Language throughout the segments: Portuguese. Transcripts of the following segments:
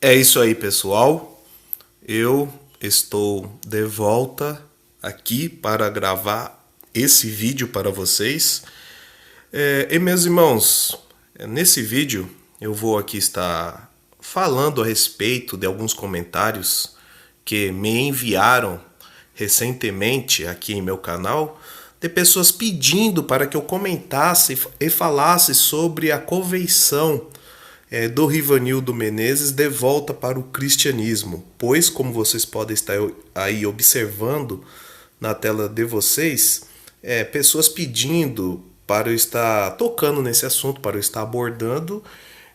É isso aí, pessoal. Eu estou de volta aqui para gravar esse vídeo para vocês. E meus irmãos, nesse vídeo eu vou aqui estar falando a respeito de alguns comentários que me enviaram recentemente aqui em meu canal, de pessoas pedindo para que eu comentasse e falasse sobre a conversão do Rivanildo Menezes de volta para o cristianismo, pois, como vocês podem estar aí observando na tela de vocês, pessoas pedindo para eu estar tocando nesse assunto, para eu estar abordando,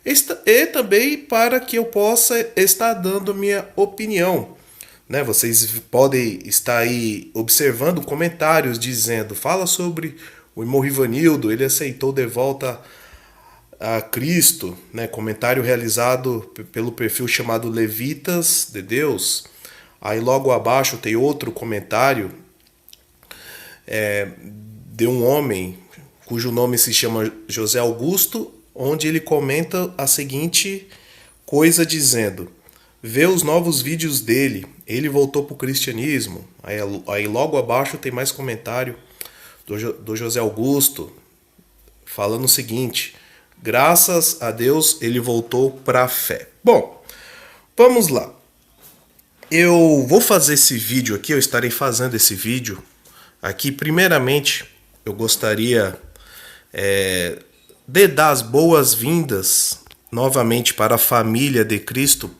e também para que eu possa estar dando minha opinião. Vocês podem estar aí observando comentários dizendo: fala sobre o irmão Rivanildo, ele aceitou de volta a Cristo, comentário realizado pelo perfil chamado Levitas de Deus. Aí logo abaixo tem outro comentário de um homem cujo nome se chama José Augusto, onde ele comenta a seguinte coisa dizendo: vê os novos vídeos dele, ele voltou para o cristianismo. Aí logo abaixo tem mais comentário do José Augusto falando o seguinte: graças a Deus ele voltou para a fé. Bom, vamos lá. Eu vou fazer esse vídeo aqui, eu estarei fazendo esse vídeo aqui. Primeiramente, eu gostaria de dar as boas-vindas novamente para a família de Cristo,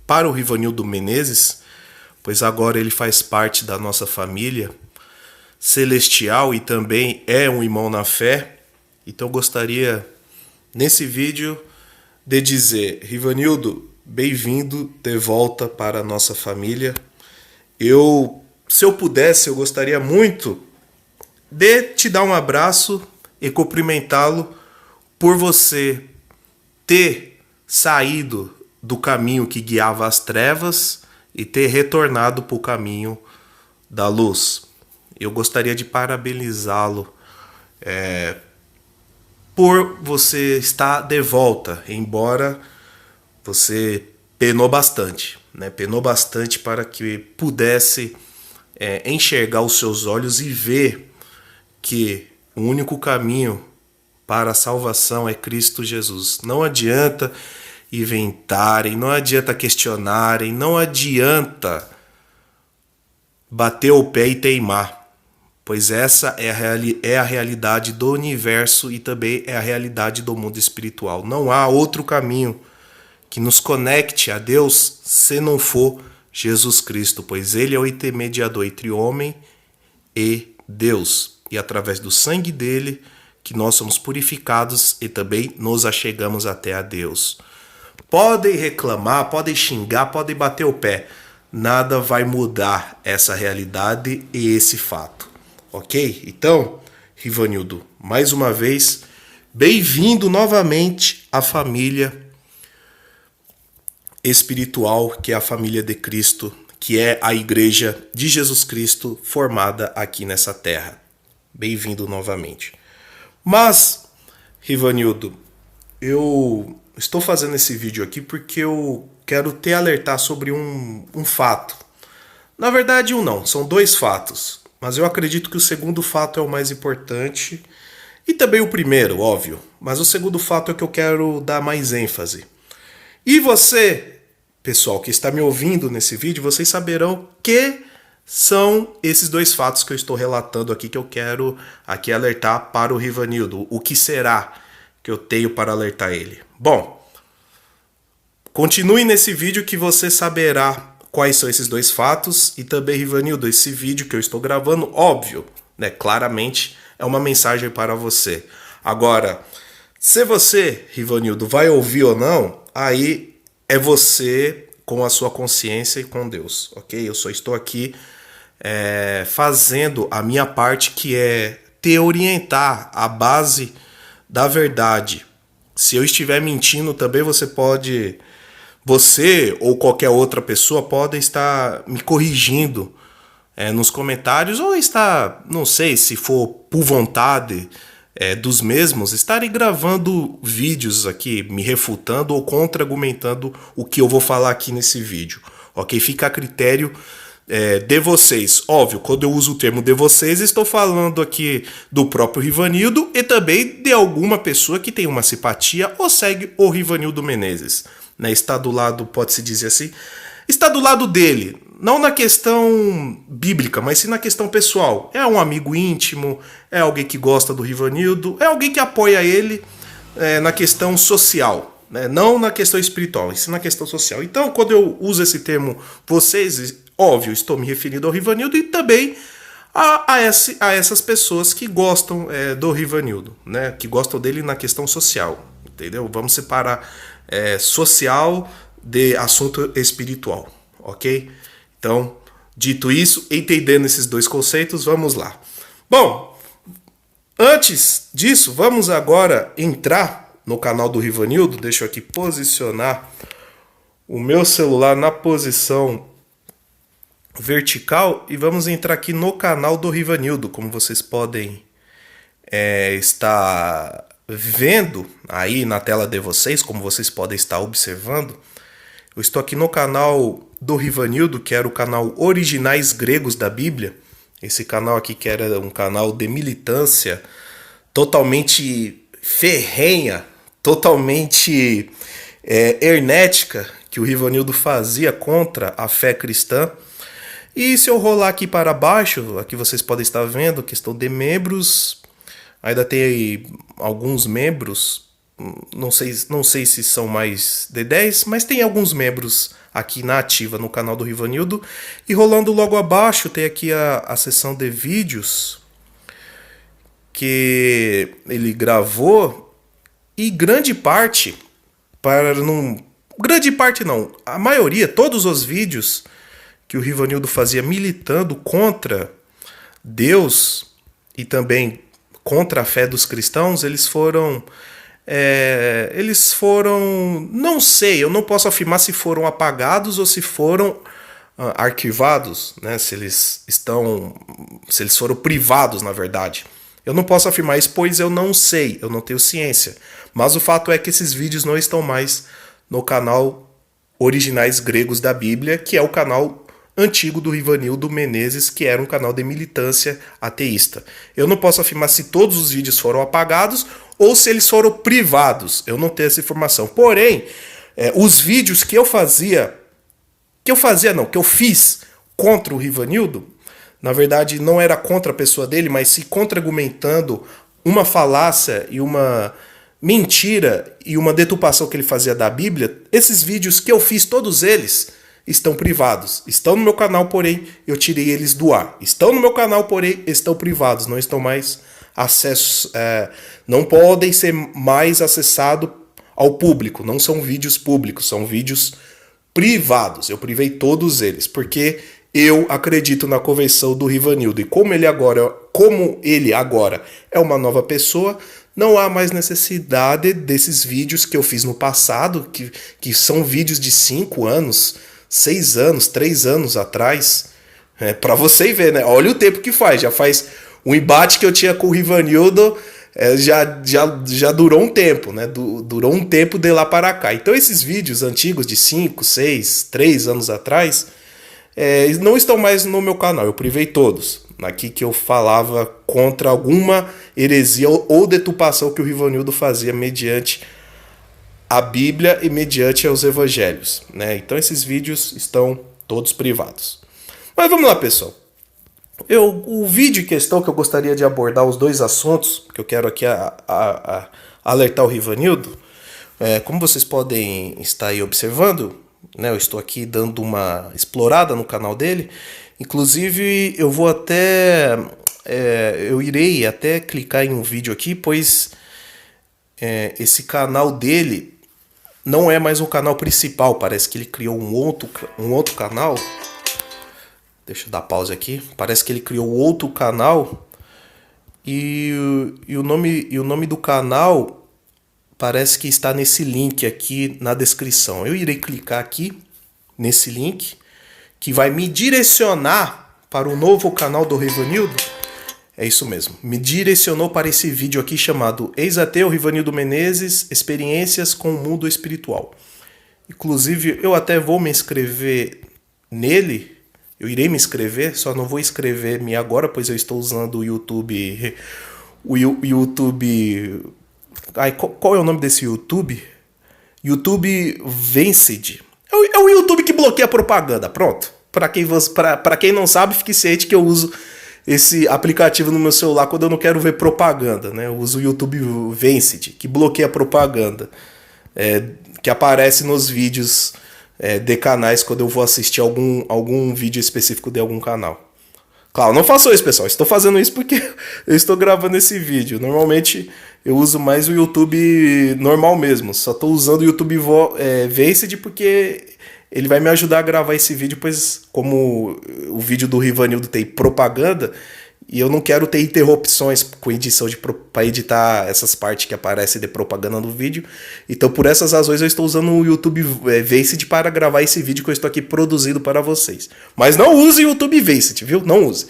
para o Rivanildo Menezes, pois agora ele faz parte da nossa família celestial e também é um irmão na fé. Então eu gostaria, nesse vídeo, de dizer: Rivanildo, bem-vindo de volta para a nossa família. Se eu pudesse, eu gostaria muito de te dar um abraço e cumprimentá-lo por você ter saído do caminho que guiava as trevas e ter retornado para o caminho da luz. Eu gostaria de parabenizá-lo por você estar de volta, embora você penou bastante, Penou bastante para que pudesse enxergar os seus olhos e ver que o único caminho para a salvação é Cristo Jesus. Não adianta inventarem, não adianta questionarem, não adianta bater o pé e teimar, pois essa é a realidade do universo e também é a realidade do mundo espiritual. Não há outro caminho que nos conecte a Deus se não for Jesus Cristo, pois ele é o intermediador entre o homem e Deus. E através do sangue dele que nós somos purificados e também nos achegamos até a Deus. Podem reclamar, podem xingar, podem bater o pé. Nada vai mudar essa realidade e esse fato. Ok? Então, Rivanildo, mais uma vez, bem-vindo novamente à família espiritual, que é a família de Cristo, que é a Igreja de Jesus Cristo formada aqui nessa terra. Bem-vindo novamente. Mas, Rivanildo, eu estou fazendo esse vídeo aqui porque eu quero te alertar sobre um fato. Na verdade, são dois fatos. Mas eu acredito que o segundo fato é o mais importante. E também o primeiro, óbvio. Mas o segundo fato é que eu quero dar mais ênfase. E você, pessoal que está me ouvindo nesse vídeo, vocês saberão que são esses dois fatos que eu estou relatando aqui, que eu quero aqui alertar para o Rivanildo. O que será que eu tenho para alertar ele? Bom, continue nesse vídeo que você saberá quais são esses dois fatos. E também, Rivanildo, esse vídeo que eu estou gravando, óbvio, claramente é uma mensagem para você. Agora, se você, Rivanildo, vai ouvir ou não, aí é você com a sua consciência e com Deus, ok? Eu só estou aqui fazendo a minha parte, que é te orientar à base da verdade. Se eu estiver mentindo também, você ou qualquer outra pessoa pode estar me corrigindo nos comentários, ou está, não sei, se for por vontade, dos mesmos estarem gravando vídeos aqui, me refutando ou contra-argumentando o que eu vou falar aqui nesse vídeo. Ok? Fica a critério de vocês. Óbvio, quando eu uso o termo de vocês, estou falando aqui do próprio Rivanildo e também de alguma pessoa que tem uma simpatia ou segue o Rivanildo Menezes. Né? Está do lado, pode-se dizer assim, está do lado dele. Não na questão bíblica, mas sim na questão pessoal. É um amigo íntimo, é alguém que gosta do Rivanildo, é alguém que apoia ele na questão social. Não na questão espiritual, mas sim na questão social. Então, quando eu uso esse termo vocês, óbvio, estou me referindo ao Rivanildo e também a essas pessoas que gostam do Rivanildo, né? Que gostam dele na questão social, entendeu? Vamos separar social de assunto espiritual, ok? Então, dito isso, entendendo esses dois conceitos, vamos lá. Bom, antes disso, vamos agora entrar no canal do Rivanildo. Deixa eu aqui posicionar o meu celular na posição vertical e vamos entrar aqui no canal do Rivanildo. Como vocês podem estar vendo aí na tela de vocês, como vocês podem estar observando, eu estou aqui no canal do Rivanildo, que era o canal Originais Gregos da Bíblia. Esse canal aqui que era um canal de militância totalmente ferrenha, totalmente hermética, que o Rivanildo fazia contra a fé cristã. E se eu rolar aqui para baixo, aqui vocês podem estar vendo, questão de membros, ainda tem aí alguns membros, não sei se são mais de 10, mas tem alguns membros aqui na ativa no canal do Rivanildo. E rolando logo abaixo tem aqui a seção de vídeos que ele gravou e grande parte não, a maioria, todos os vídeos que o Rivanildo fazia militando contra Deus e também contra a fé dos cristãos, eles foram, não sei, eu não posso afirmar se foram apagados ou se foram arquivados, né? Se eles foram privados, na verdade. Eu não posso afirmar isso, pois eu não sei, eu não tenho ciência. Mas o fato é que esses vídeos não estão mais no canal Originais Gregos da Bíblia, que é o canal antigo do Rivanildo Menezes, que era um canal de militância ateísta. Eu não posso afirmar se todos os vídeos foram apagados ou se eles foram privados. Eu não tenho essa informação. Porém, os vídeos que eu fiz contra o Rivanildo, na verdade não era contra a pessoa dele, mas se contra-argumentando uma falácia e uma mentira e uma deturpação que ele fazia da Bíblia, esses vídeos que eu fiz, todos eles estão privados. Estão no meu canal, porém eu tirei eles do ar. Estão no meu canal, porém estão privados. Não estão mais não podem ser mais acessados ao público. Não são vídeos públicos, são vídeos privados. Eu privei todos eles, porque eu acredito na conversão do Rivanildo. E como ele agora é uma nova pessoa, não há mais necessidade desses vídeos que eu fiz no passado, que são vídeos de 5 anos, 6 anos, 3 anos atrás. Para você ver, né? Olha o tempo que faz. Já faz o embate que eu tinha com o Rivanildo, já durou um tempo, né? Durou um tempo de lá para cá. Então esses vídeos antigos de 5, 6, 3 anos atrás não estão mais no meu canal. Eu privei todos. Aqui que eu falava contra alguma heresia ou deturpação que o Rivanildo fazia mediante a Bíblia e mediante os evangelhos, né? Então esses vídeos estão todos privados. Mas vamos lá, pessoal. O vídeo em questão que eu gostaria de abordar os dois assuntos, que eu quero aqui alertar o Rivanildo, como vocês podem estar aí observando, né, eu estou aqui dando uma explorada no canal dele. Inclusive eu vou eu irei até clicar em um vídeo aqui, pois esse canal dele não é mais um canal principal. Parece que ele criou um outro canal. Deixa eu dar pausa aqui. Parece que ele criou outro canal e o nome do canal parece que está nesse link aqui na descrição. Eu irei clicar aqui nesse link que vai me direcionar para o novo canal do Rivanildo. É isso mesmo. Me direcionou para esse vídeo aqui chamado Ex-ateu Rivanildo Menezes, Experiências com o Mundo Espiritual. Inclusive, eu até vou me inscrever nele. Eu irei me inscrever, só não vou inscrever-me agora, pois eu estou usando o YouTube. O YouTube. Ai, qual é o nome desse YouTube? YouTube Venced. É o YouTube que bloqueia propaganda. Pronto. Para quem não sabe, fique ciente que eu uso esse aplicativo no meu celular quando eu não quero ver propaganda, né? Eu uso o YouTube Venced, que bloqueia propaganda, que aparece nos vídeos de canais quando eu vou assistir algum vídeo específico de algum canal. Claro, não façam isso, pessoal. Estou fazendo isso porque eu estou gravando esse vídeo. Normalmente eu uso mais o YouTube normal mesmo. Só estou usando o YouTube Venced porque ele vai me ajudar a gravar esse vídeo, pois como o vídeo do Rivanildo tem propaganda, e eu não quero ter interrupções com edição para editar essas partes que aparecem de propaganda no vídeo. Então por essas razões eu estou usando o YouTube Venced para gravar esse vídeo que eu estou aqui produzindo para vocês. Mas não use o YouTube Venced, viu? Não use.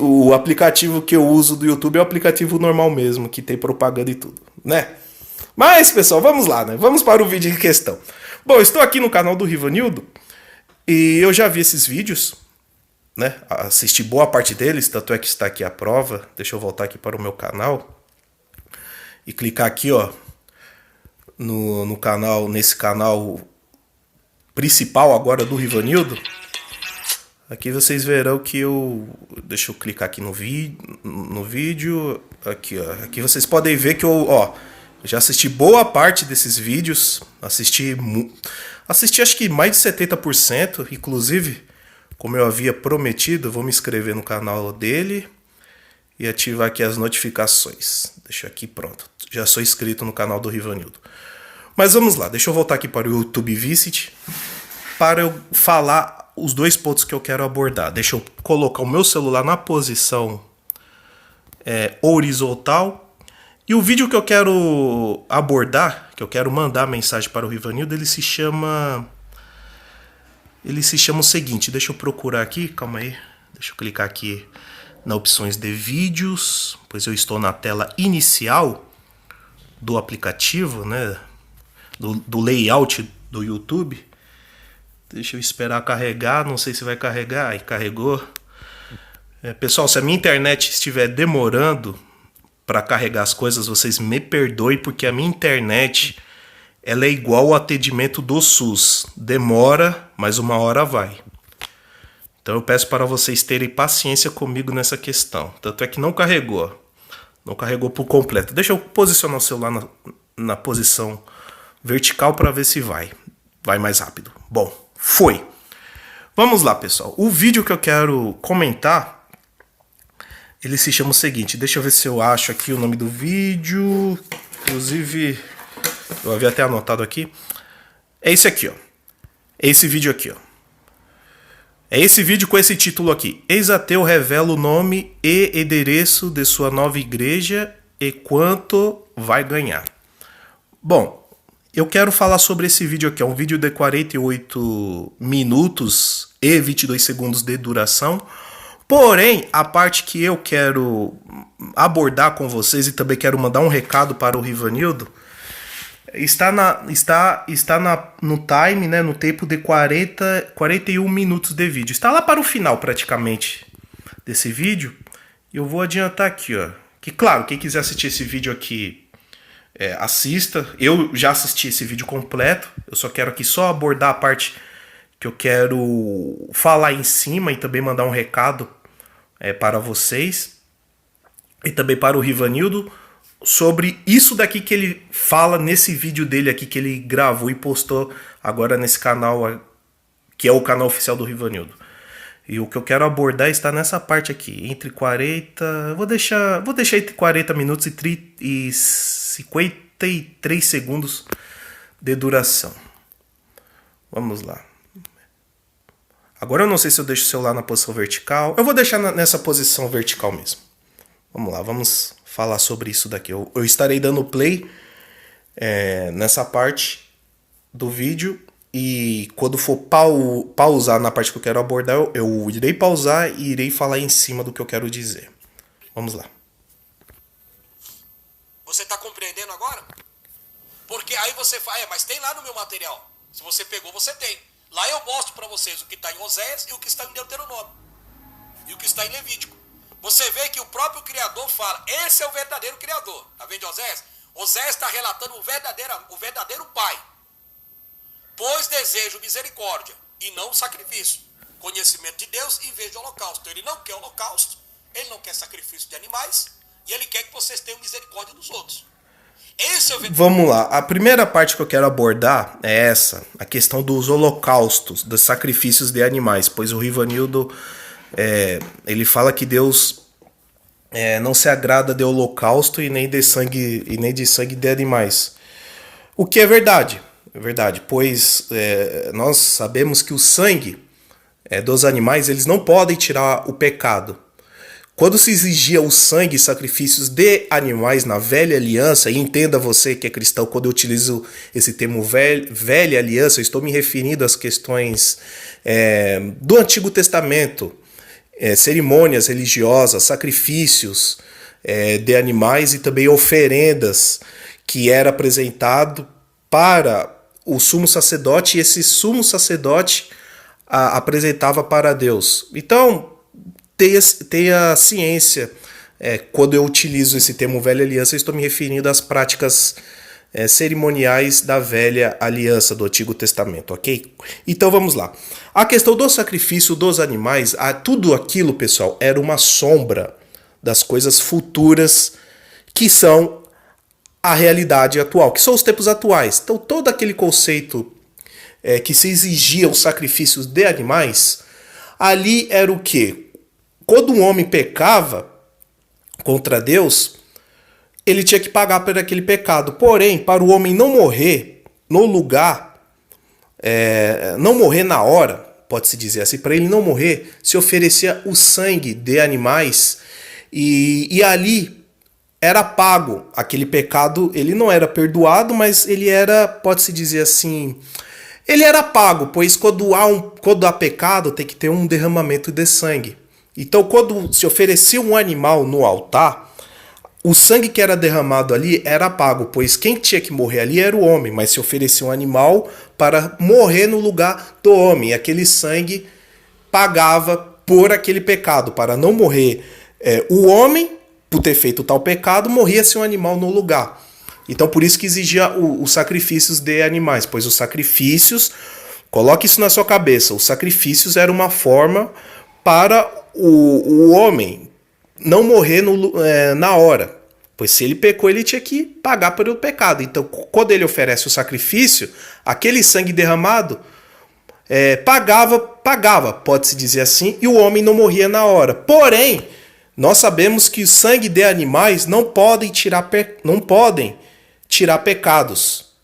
O aplicativo que eu uso do YouTube é o aplicativo normal mesmo, que tem propaganda e tudo, né? Mas, pessoal, vamos lá, né? Vamos para o vídeo em questão. Bom, estou aqui no canal do Rivanildo e eu já vi esses vídeos, né? Assisti boa parte deles, tanto é que está aqui a prova. Deixa eu voltar aqui para o meu canal e clicar aqui, ó, no canal, nesse canal principal agora do Rivanildo. Aqui vocês verão que deixa eu clicar aqui no vídeo, aqui, ó. Aqui vocês podem ver que eu já assisti boa parte desses vídeos, assisti acho que mais de 70%, inclusive, como eu havia prometido, eu vou me inscrever no canal dele e ativar aqui as notificações. Deixa aqui, pronto. Já sou inscrito no canal do Rivanildo. Mas vamos lá, deixa eu voltar aqui para o YouTube Visit para eu falar os dois pontos que eu quero abordar. Deixa eu colocar o meu celular na posição horizontal. E o vídeo que eu quero abordar, que eu quero mandar mensagem para o Rivanildo, ele se chama o seguinte, deixa eu procurar aqui, calma aí, deixa eu clicar aqui nas opções de vídeos, pois eu estou na tela inicial do aplicativo, né, do layout do YouTube. Deixa eu esperar carregar, não sei se vai carregar, aí carregou. Pessoal, se a minha internet estiver demorando para carregar as coisas, vocês me perdoem, porque a minha internet ela é igual ao atendimento do SUS. Demora, mas uma hora vai. Então eu peço para vocês terem paciência comigo nessa questão. Tanto é que não carregou. Não carregou por completo. Deixa eu posicionar o celular na posição vertical para ver se vai. Vai mais rápido. Bom, foi. Vamos lá, pessoal. O vídeo que eu quero comentar, ele se chama o seguinte, deixa eu ver se eu acho aqui o nome do vídeo, inclusive eu havia até anotado aqui, é esse aqui, ó, é esse vídeo aqui, ó, é esse vídeo com esse título aqui, Ex-ateu revela o nome e endereço de sua nova igreja e quanto vai ganhar. Bom, eu quero falar sobre esse vídeo aqui, é um vídeo de 48 minutos e 22 segundos de duração. Porém, a parte que eu quero abordar com vocês e também quero mandar um recado para o Rivanildo está no time, né, no tempo de 41 minutos de vídeo. Está lá para o final praticamente desse vídeo. Eu vou adiantar aqui, ó. Que claro, quem quiser assistir esse vídeo aqui, assista. Eu já assisti esse vídeo completo. Eu só quero aqui só abordar a parte que eu quero falar em cima e também mandar um recado para vocês e também para o Rivanildo sobre isso daqui que ele fala nesse vídeo dele aqui que ele gravou e postou agora nesse canal, que é o canal oficial do Rivanildo. E o que eu quero abordar está nessa parte aqui, entre 40... Vou deixar entre 40 minutos e 53 segundos de duração. Vamos lá. Agora eu não sei se eu deixo o celular na posição vertical. Eu vou deixar nessa posição vertical mesmo. Vamos lá, vamos falar sobre isso daqui. Eu estarei dando play nessa parte do vídeo e quando for pausar na parte que eu quero abordar, eu irei pausar e irei falar em cima do que eu quero dizer. Vamos lá. Você está compreendendo agora? Porque aí você fala, mas tem lá no meu material. Se você pegou, você tem. Lá eu mostro para vocês o que está em Oséias e o que está em Deuteronômio. E o que está em Levítico. Você vê que o próprio Criador fala, esse é o verdadeiro Criador. Está vendo Oséias? Oséias está relatando o verdadeiro Pai. Pois desejo misericórdia e não sacrifício. Conhecimento de Deus em vez de holocausto. Então ele não quer holocausto, ele não quer sacrifício de animais, e ele quer que vocês tenham misericórdia dos outros. Esse é o Vamos lá, a primeira parte que eu quero abordar é essa, a questão dos holocaustos, dos sacrifícios de animais, pois o Rivanildo, ele fala que Deus não se agrada de holocausto e nem de sangue de animais. O que é verdade, pois nós sabemos que o sangue dos animais, eles não podem tirar o pecado. Quando se exigia o sangue e sacrifícios de animais na velha aliança, e entenda você que é cristão, quando eu utilizo esse termo velha aliança, eu estou me referindo às questões do Antigo Testamento, cerimônias religiosas, sacrifícios de animais e também oferendas que era apresentado para o sumo sacerdote, e esse sumo sacerdote apresentava para Deus. Então, tenha ciência, quando eu utilizo esse termo velha aliança, eu estou me referindo às práticas cerimoniais da velha aliança do Antigo Testamento, ok? Então vamos lá. A questão do sacrifício dos animais, tudo aquilo, pessoal, era uma sombra das coisas futuras que são a realidade atual, que são os tempos atuais. Então todo aquele conceito que se exigia os sacrifícios de animais, ali era o quê? Quando um homem pecava contra Deus, ele tinha que pagar por aquele pecado. Porém, para o homem não morrer no lugar, não morrer na hora, pode-se dizer assim, para ele não morrer, se oferecia o sangue de animais e ali era pago. Aquele pecado, ele não era perdoado, mas ele era, pode-se dizer assim, ele era pago, pois quando há pecado tem que ter um derramamento de sangue. Então, quando se oferecia um animal no altar, o sangue que era derramado ali era pago, pois quem tinha que morrer ali era o homem, mas se oferecia um animal para morrer no lugar do homem. E aquele sangue pagava por aquele pecado, para não morrer o homem, por ter feito tal pecado, morria-se um animal no lugar. Então, por isso que exigia os sacrifícios de animais, pois os sacrifícios, coloque isso na sua cabeça, os sacrifícios eram uma forma para o homem não morrer na hora, pois se ele pecou, ele tinha que pagar pelo pecado. Então, quando ele oferece o sacrifício, aquele sangue derramado pagava, pode-se dizer assim, e o homem não morria na hora. Porém, nós sabemos que o sangue de animais não podem tirar pecados.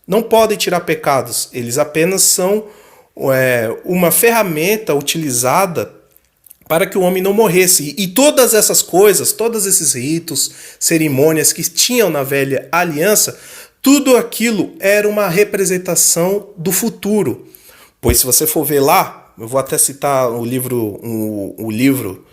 Não podem tirar pecados. Eles apenas são uma ferramenta utilizada para que o homem não morresse. E todas essas coisas, todos esses ritos, cerimônias que tinham na velha aliança, tudo aquilo era uma representação do futuro. Pois se você for ver lá, eu vou até citar o livro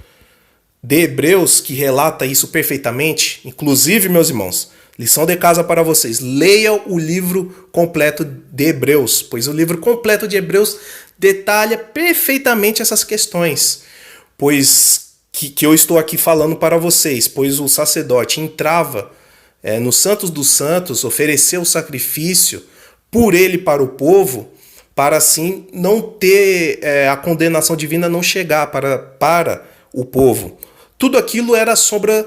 de Hebreus, que relata isso perfeitamente. Inclusive, meus irmãos, lição de casa para vocês, leiam o livro completo de Hebreus, pois o livro completo de Hebreus detalha perfeitamente essas questões. Pois que eu estou aqui falando para vocês, pois o sacerdote entrava no Santos dos Santos, ofereceu o sacrifício por ele para o povo, para assim não ter a condenação divina não chegar para o povo. Tudo aquilo era a sombra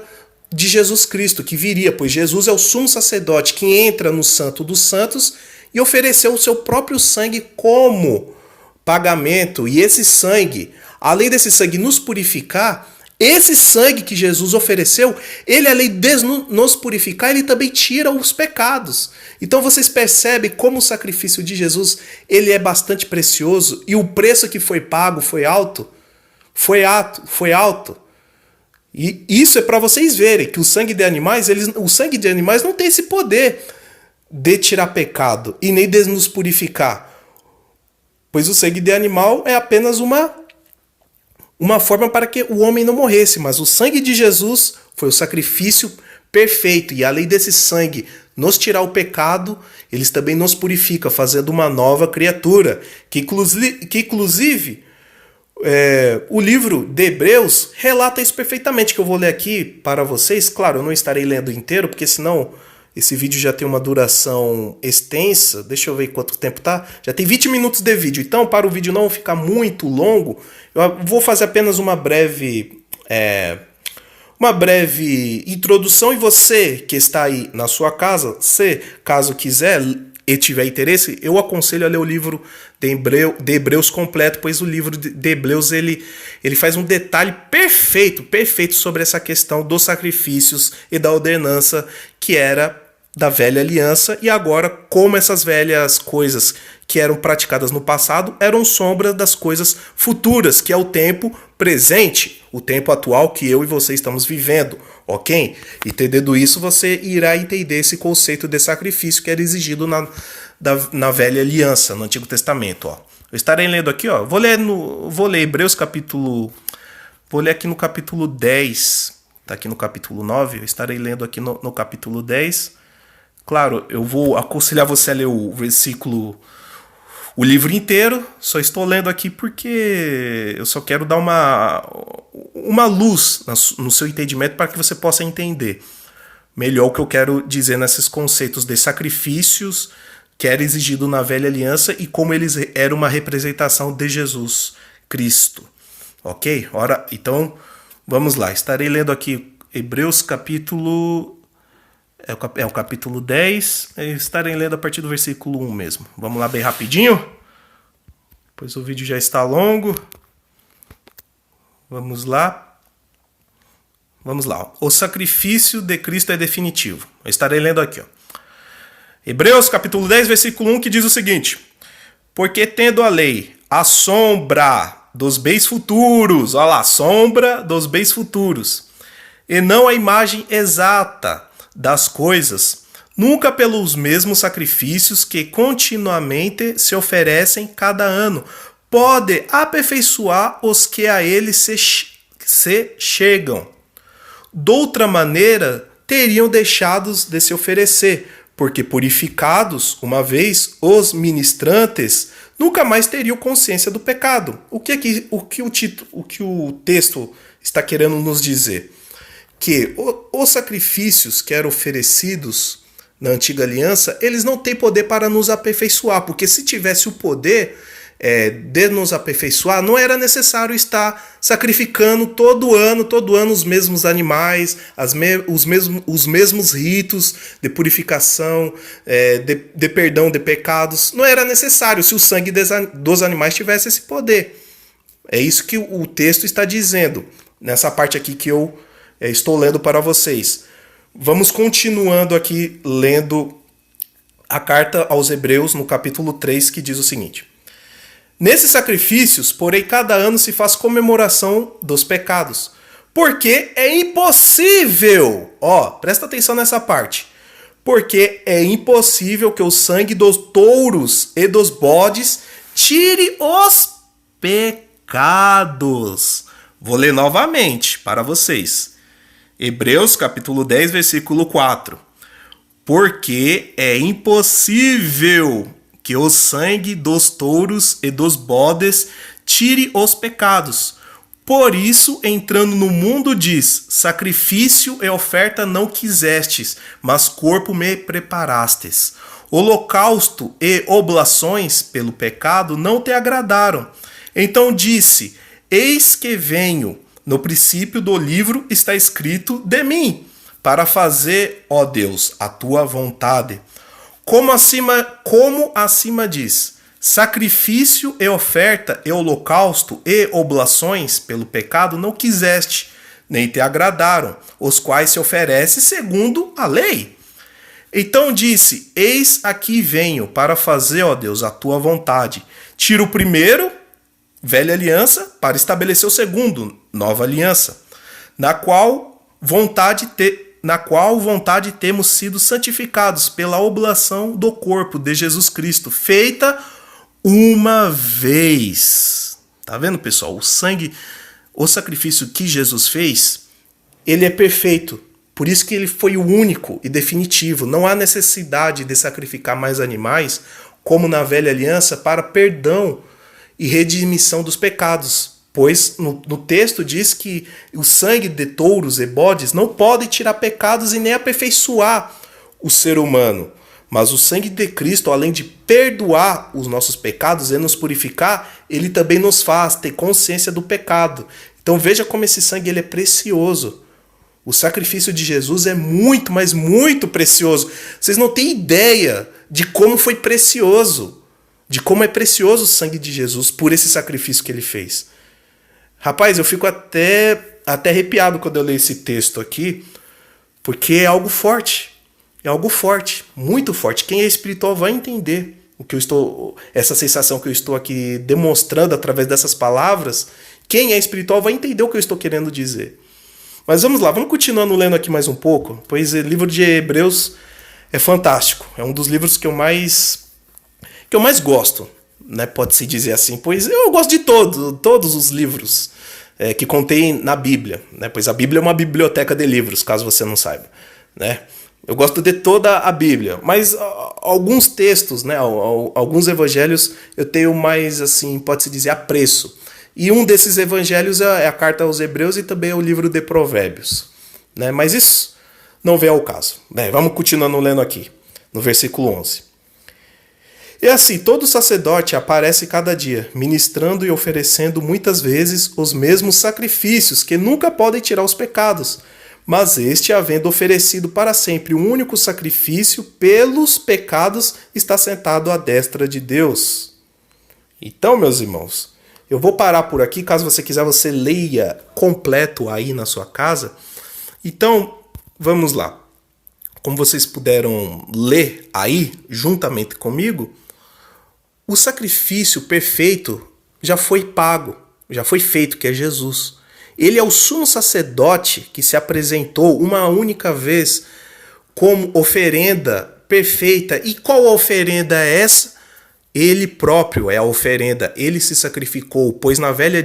de Jesus Cristo, que viria, pois Jesus é o sumo sacerdote que entra no Santo dos Santos e ofereceu o seu próprio sangue como pagamento. E esse sangue, além desse sangue nos purificar, esse sangue que Jesus ofereceu, ele além de nos purificar, ele também tira os pecados. Então vocês percebem como o sacrifício de Jesus, ele é bastante precioso e o preço que foi pago foi alto. Foi alto. E isso é para vocês verem que o sangue de animais não tem esse poder de tirar pecado e nem de nos purificar. pois o sangue de animal é apenas uma forma para que o homem não morresse, mas o sangue de Jesus foi o sacrifício perfeito, e além desse sangue nos tirar o pecado, eles também nos purifica, fazendo uma nova criatura, que inclusive o livro de Hebreus relata isso perfeitamente, que eu vou ler aqui para vocês. Claro, eu não estarei lendo inteiro, porque senão esse vídeo já tem uma duração extensa. Deixa eu ver quanto tempo tá. Já tem 20 minutos de vídeo, então para o vídeo não ficar muito longo, eu vou fazer apenas uma breve introdução, e você que está aí na sua casa, se caso quiser e tiver interesse, eu aconselho a ler o livro de Hebreus completo, pois o livro de Hebreus ele faz um detalhe perfeito sobre essa questão dos sacrifícios e da ordenança que era da velha aliança, e agora como essas velhas coisas que eram praticadas no passado eram sombra das coisas futuras, que é o tempo presente, o tempo atual que eu e você estamos vivendo, ok? Entendendo isso, você irá entender esse conceito de sacrifício que era exigido na velha aliança, no Antigo Testamento. Ó. Eu estarei lendo aqui, ó. Vou ler Hebreus capítulo... Vou ler aqui no capítulo 10. Está aqui no capítulo 9. Eu estarei lendo aqui no capítulo 10. Claro, eu vou aconselhar você a ler o livro inteiro. Só estou lendo aqui porque eu só quero dar uma luz no seu entendimento para que você possa entender melhor o que eu quero dizer nesses conceitos de sacrifícios que era exigido na velha aliança e como eles eram uma representação de Jesus Cristo. Ok? Ora, então, vamos lá. Estarei lendo aqui Hebreus capítulo... É o capítulo 10. Estarei lendo a partir do versículo 1 mesmo. Vamos lá bem rapidinho, pois o vídeo já está longo. Vamos lá. O sacrifício de Cristo é definitivo. Eu estarei lendo aqui, ó. Hebreus capítulo 10, versículo 1, que diz o seguinte: porque tendo a lei a sombra dos bens futuros, olha lá, sombra dos bens futuros, e não a imagem exata das coisas, nunca pelos mesmos sacrifícios que continuamente se oferecem cada ano, pode aperfeiçoar os que a ele se chegam. Doutra maneira, teriam deixado de se oferecer, porque purificados uma vez, os ministrantes nunca mais teriam consciência do pecado. O que o texto está querendo nos dizer? Que os sacrifícios que eram oferecidos na antiga aliança, eles não têm poder para nos aperfeiçoar, porque se tivesse o poder de nos aperfeiçoar, não era necessário estar sacrificando todo ano os mesmos animais, os mesmos ritos de purificação, de perdão de pecados. Não era necessário se o sangue dos animais tivesse esse poder. É isso que o texto está dizendo, nessa parte aqui que eu estou lendo para vocês. Vamos continuando aqui lendo a carta aos Hebreus no capítulo 3, que diz o seguinte: nesses sacrifícios, porém, cada ano se faz comemoração dos pecados, porque é impossível, presta atenção nessa parte, porque é impossível que o sangue dos touros e dos bodes tire os pecados. Vou ler novamente para vocês. Hebreus capítulo 10, versículo 4. Porque é impossível que o sangue dos touros e dos bodes tire os pecados. Por isso, entrando no mundo, diz: sacrifício e oferta não quisestes, mas corpo me preparastes. Holocausto e oblações pelo pecado não te agradaram. Então disse: eis que venho. No princípio do livro está escrito de mim, para fazer, ó Deus, a tua vontade. Como acima diz: sacrifício e oferta e holocausto e oblações pelo pecado não quiseste, nem te agradaram, os quais se oferece segundo a lei. Então disse: eis aqui venho para fazer, ó Deus, a tua vontade. Tira o primeiro, velha aliança, para estabelecer o segundo, nova aliança, na qual vontade temos sido santificados pela oblação do corpo de Jesus Cristo, feita uma vez. Tá vendo, pessoal? O sacrifício que Jesus fez, ele é perfeito. Por isso que ele foi o único e definitivo. Não há necessidade de sacrificar mais animais, como na velha aliança, para perdão e redimissão dos pecados. Pois no texto diz que o sangue de touros e bodes não pode tirar pecados e nem aperfeiçoar o ser humano. Mas o sangue de Cristo, além de perdoar os nossos pecados e nos purificar, ele também nos faz ter consciência do pecado. Então veja como esse sangue ele é precioso. O sacrifício de Jesus é muito, mas muito precioso. Vocês não têm ideia de como foi precioso. De como é precioso o sangue de Jesus por esse sacrifício que ele fez. Rapaz, eu fico até arrepiado quando eu leio esse texto aqui, porque é algo forte. É algo forte, muito forte. Quem é espiritual vai entender essa sensação que eu estou aqui demonstrando através dessas palavras. Quem é espiritual vai entender o que eu estou querendo dizer. Mas vamos lá, vamos continuando lendo aqui mais um pouco, pois o livro de Hebreus é fantástico. É um dos livros que eu mais gosto, né? Pode-se dizer assim, pois eu gosto de todos os livros que contém na Bíblia, né? Pois a Bíblia é uma biblioteca de livros, caso você não saiba, né? Eu gosto de toda a Bíblia, mas alguns textos, né, alguns evangelhos eu tenho mais, assim, pode-se dizer, apreço. E um desses evangelhos é a carta aos Hebreus e também é o livro de Provérbios, né? Mas isso não vem ao caso, né? Vamos continuando lendo aqui, no versículo 11. E assim, todo sacerdote aparece cada dia, ministrando e oferecendo muitas vezes os mesmos sacrifícios que nunca podem tirar os pecados. Mas este, havendo oferecido para sempre um único sacrifício pelos pecados, está sentado à destra de Deus. Então, meus irmãos, eu vou parar por aqui. Caso você quiser, você leia completo aí na sua casa. Então, vamos lá. Como vocês puderam ler aí, juntamente comigo, o sacrifício perfeito já foi pago, já foi feito, que é Jesus. Ele é o sumo sacerdote que se apresentou uma única vez como oferenda perfeita. E qual oferenda é essa? Ele próprio é a oferenda. Ele se sacrificou, pois na velha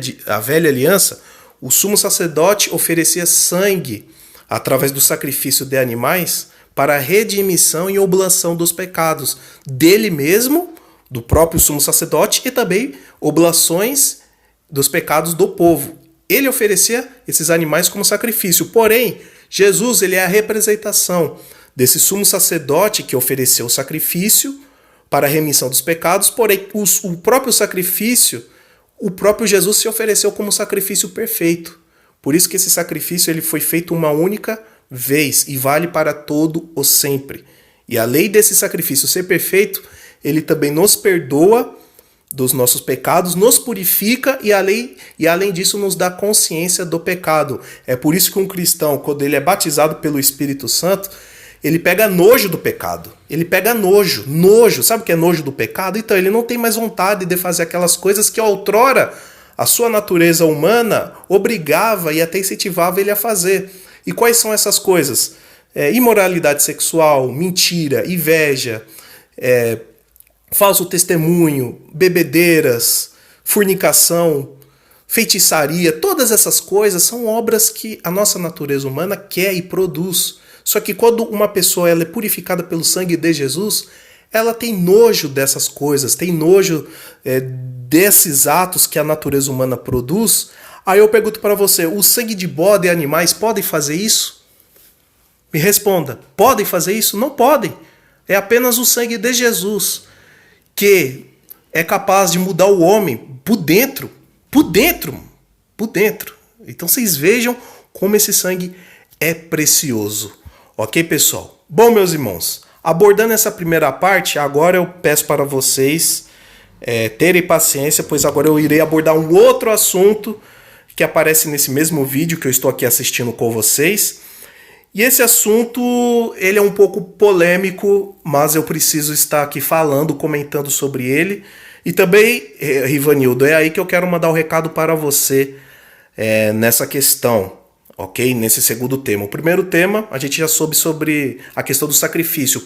aliança, o sumo sacerdote oferecia sangue através do sacrifício de animais para a redimissão e oblação dos pecados dele mesmo, do próprio sumo sacerdote, e também oblações dos pecados do povo. Ele oferecia esses animais como sacrifício. Porém, Jesus ele é a representação desse sumo sacerdote que ofereceu o sacrifício para a remissão dos pecados. Porém, o próprio sacrifício, o próprio Jesus se ofereceu como sacrifício perfeito. Por isso que esse sacrifício ele foi feito uma única vez e vale para todo o sempre. E a lei desse sacrifício ser perfeito, ele também nos perdoa dos nossos pecados, nos purifica e além disso nos dá consciência do pecado. É por isso que um cristão, quando ele é batizado pelo Espírito Santo, ele pega nojo do pecado. Ele pega nojo. Sabe o que é nojo do pecado? Então ele não tem mais vontade de fazer aquelas coisas que outrora a sua natureza humana obrigava e até incentivava ele a fazer. E quais são essas coisas? Imoralidade sexual, mentira, inveja, falso testemunho, bebedeiras, fornicação, feitiçaria. Todas essas coisas são obras que a nossa natureza humana quer e produz. Só que quando uma pessoa ela é purificada pelo sangue de Jesus, ela tem nojo dessas coisas, tem nojo desses atos que a natureza humana produz. Aí eu pergunto para você, o sangue de bode e animais podem fazer isso? Me responda, podem fazer isso? Não podem. É apenas o sangue de Jesus que é capaz de mudar o homem por dentro. Então vocês vejam como esse sangue é precioso. Ok, pessoal? Bom, meus irmãos, abordando essa primeira parte, agora eu peço para vocês terem paciência, pois agora eu irei abordar um outro assunto que aparece nesse mesmo vídeo que eu estou aqui assistindo com vocês. E esse assunto, ele é um pouco polêmico, mas eu preciso estar aqui falando, comentando sobre ele. E também, Rivanildo, é aí que eu quero mandar o recado para você nessa questão, ok? Nesse segundo tema. O primeiro tema, a gente já soube sobre a questão do sacrifício,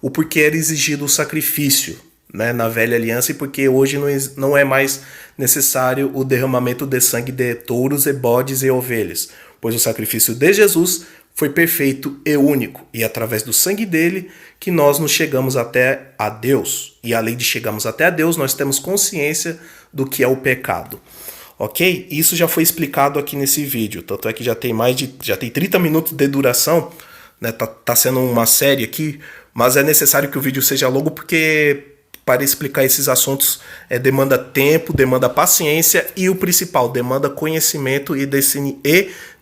o porquê era exigido o sacrifício, né, na velha aliança, e porque hoje não é mais necessário o derramamento de sangue de touros e bodes e ovelhas, pois o sacrifício de Jesus foi perfeito e único, e é através do sangue dele que nós nos chegamos até a Deus. E além de chegarmos até a Deus, nós temos consciência do que é o pecado. Ok? Isso já foi explicado aqui nesse vídeo, tanto é que já tem 30 minutos de duração, né? Tá sendo uma série aqui, mas é necessário que o vídeo seja longo porque para explicar esses assuntos demanda tempo, demanda paciência e o principal, demanda conhecimento e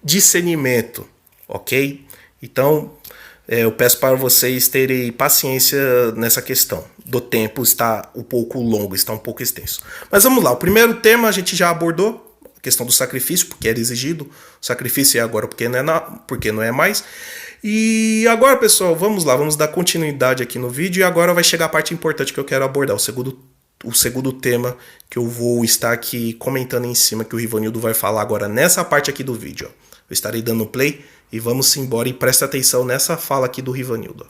discernimento, ok? Então, eu peço para vocês terem paciência nessa questão. Do tempo está um pouco longo, está um pouco extenso. Mas vamos lá, o primeiro tema a gente já abordou, a questão do sacrifício, porque era exigido. O sacrifício é agora porque não é mais. E agora, pessoal, vamos lá, vamos dar continuidade aqui no vídeo. E agora vai chegar a parte importante que eu quero abordar, o segundo tema que eu vou estar aqui comentando em cima, que o Rivanildo vai falar agora nessa parte aqui do vídeo. Eu estarei dando play e vamos embora e presta atenção nessa fala aqui do Rivanildo.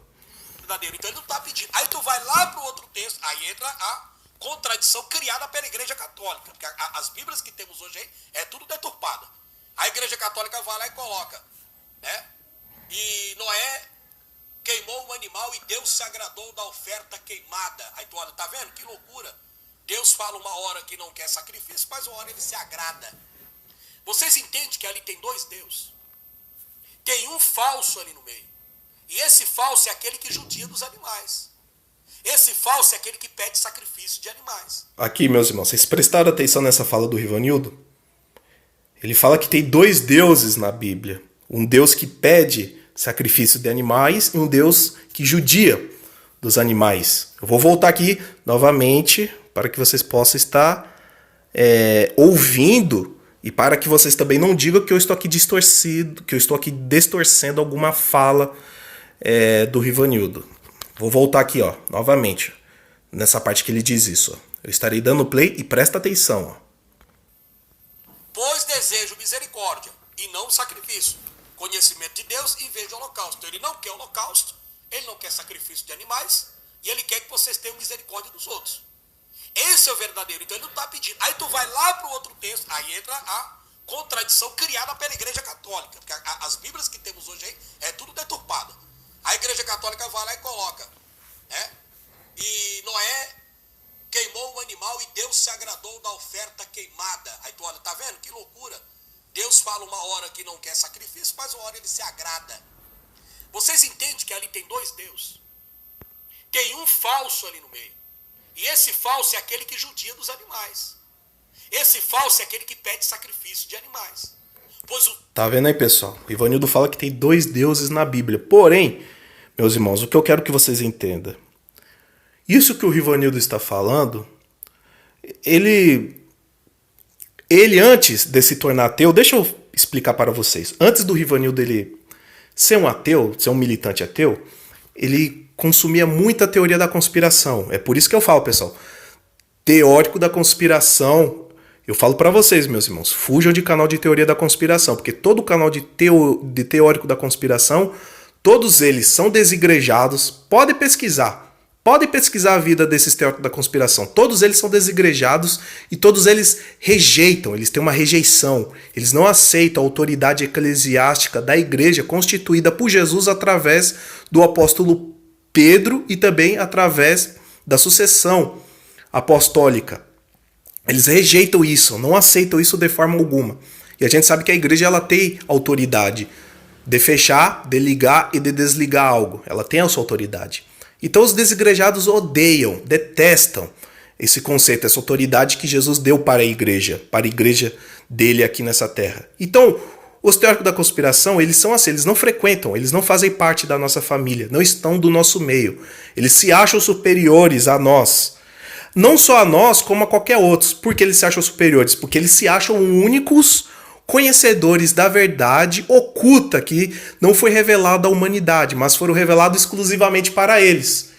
Verdadeiro. Então ele não está pedindo. Aí tu vai lá para o outro texto, aí entra a contradição criada pela Igreja Católica. Porque as Bíblias que temos hoje aí é tudo deturpada. A Igreja Católica vai lá e coloca, né? E Noé queimou um animal e Deus se agradou da oferta queimada. Aí tu olha, tá vendo? Que loucura. Deus fala uma hora que não quer sacrifício, mas uma hora ele se agrada. Vocês entendem que ali tem dois deuses? Tem um falso ali no meio. E esse falso é aquele que judia dos animais. Esse falso é aquele que pede sacrifício de animais. Aqui, meus irmãos, vocês prestaram atenção nessa fala do Rivanildo? Ele fala que tem dois deuses na Bíblia. Um Deus que pede sacrifício de animais e um Deus que judia dos animais. Eu vou voltar aqui novamente para que vocês possam estar ouvindo e para que vocês também não digam que eu estou aqui distorcendo alguma fala do Rivanildo. Vou voltar aqui, ó, novamente, nessa parte que ele diz isso. Ó. Eu estarei dando play e presta atenção. Ó. Pois desejo misericórdia e não sacrifício. Conhecimento de Deus em vez de holocausto. Então ele não quer holocausto, ele não quer sacrifício de animais e ele quer que vocês tenham misericórdia dos outros. Esse é o verdadeiro. Então ele não está pedindo. Aí tu vai lá para o outro texto, aí entra a contradição criada pela Igreja Católica. Porque as Bíblias que temos hoje aí é tudo deturpada. A Igreja Católica vai lá e coloca, né? E Noé queimou um animal e Deus se agradou da oferta queimada. Aí tu olha, tá vendo? Que loucura. Deus fala uma hora que não quer sacrifício, mas uma hora ele se agrada. Vocês entendem que ali tem dois deuses? Tem um falso ali no meio. E esse falso é aquele que judia dos animais. Esse falso é aquele que pede sacrifício de animais. Tá vendo aí, pessoal? O Rivanildo fala que tem dois deuses na Bíblia. Porém, meus irmãos, o que eu quero que vocês entendam. Isso que o Rivanildo está falando, ele antes de se tornar ateu, deixa eu explicar para vocês. Antes do Rivanildo ele ser um ateu, ser um militante ateu, ele consumia muita teoria da conspiração. É por isso que eu falo, pessoal, teórico da conspiração. Eu falo para vocês, meus irmãos, fujam de canal de teoria da conspiração, porque todo canal de teórico da conspiração, todos eles são desigrejados. Pode pesquisar a vida desses teóricos da conspiração. Todos eles são desigrejados e todos eles rejeitam, eles têm uma rejeição. Eles não aceitam a autoridade eclesiástica da igreja constituída por Jesus através do apóstolo Pedro e também através da sucessão apostólica. Eles rejeitam isso, não aceitam isso de forma alguma. E a gente sabe que a igreja ela tem autoridade de fechar, de ligar e de desligar algo. Ela tem a sua autoridade. Então os desigrejados odeiam, detestam esse conceito, essa autoridade que Jesus deu para a igreja dele aqui nessa terra. Então, os teóricos da conspiração, eles são assim, eles não frequentam, eles não fazem parte da nossa família, não estão do nosso meio. Eles se acham superiores a nós. Não só a nós, como a qualquer outro. Por que eles se acham superiores? Porque eles se acham únicos conhecedores da verdade oculta que não foi revelada à humanidade, mas foram revelados exclusivamente para eles.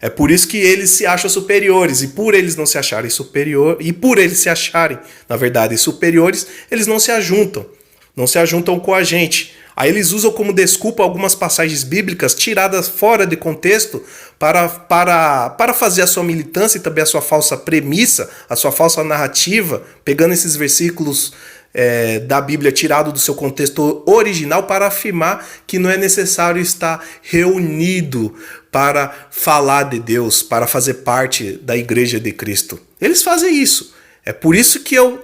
É por isso que eles se acham superiores, e por eles não se acharem superiores, e por eles se acharem, na verdade, superiores, eles não se ajuntam com a gente. Aí eles usam como desculpa algumas passagens bíblicas tiradas fora de contexto para fazer a sua militância e também a sua falsa premissa, a sua falsa narrativa, pegando esses versículos da Bíblia tirado do seu contexto original para afirmar que não é necessário estar reunido para falar de Deus, para fazer parte da Igreja de Cristo. Eles fazem isso. É por isso que eu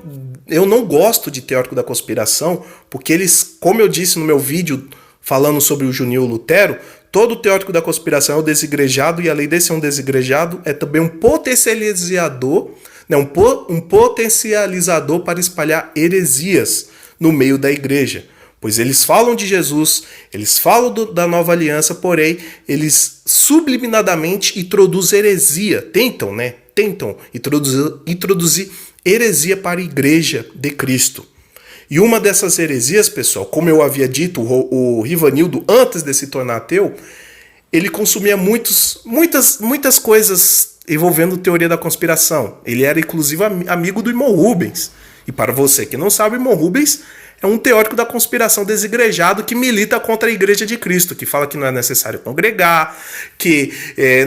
não gosto de teórico da conspiração, porque eles, como eu disse no meu vídeo falando sobre o Junil Lutero, todo teórico da conspiração é um desigrejado, e além de ser um desigrejado, é também um potencializador, né, um potencializador para espalhar heresias no meio da igreja. Pois eles falam de Jesus, eles falam da nova aliança, porém, eles subliminadamente introduzem heresia, tentam introduzir heresia para a igreja de Cristo. E uma dessas heresias, pessoal, como eu havia dito, o Rivanildo, antes de se tornar ateu, ele consumia muitas coisas envolvendo teoria da conspiração. Ele era, inclusive, amigo do irmão Rubens. E para você que não sabe, o irmão Rubens é um teórico da conspiração desigrejado que milita contra a Igreja de Cristo, que fala que não é necessário congregar, que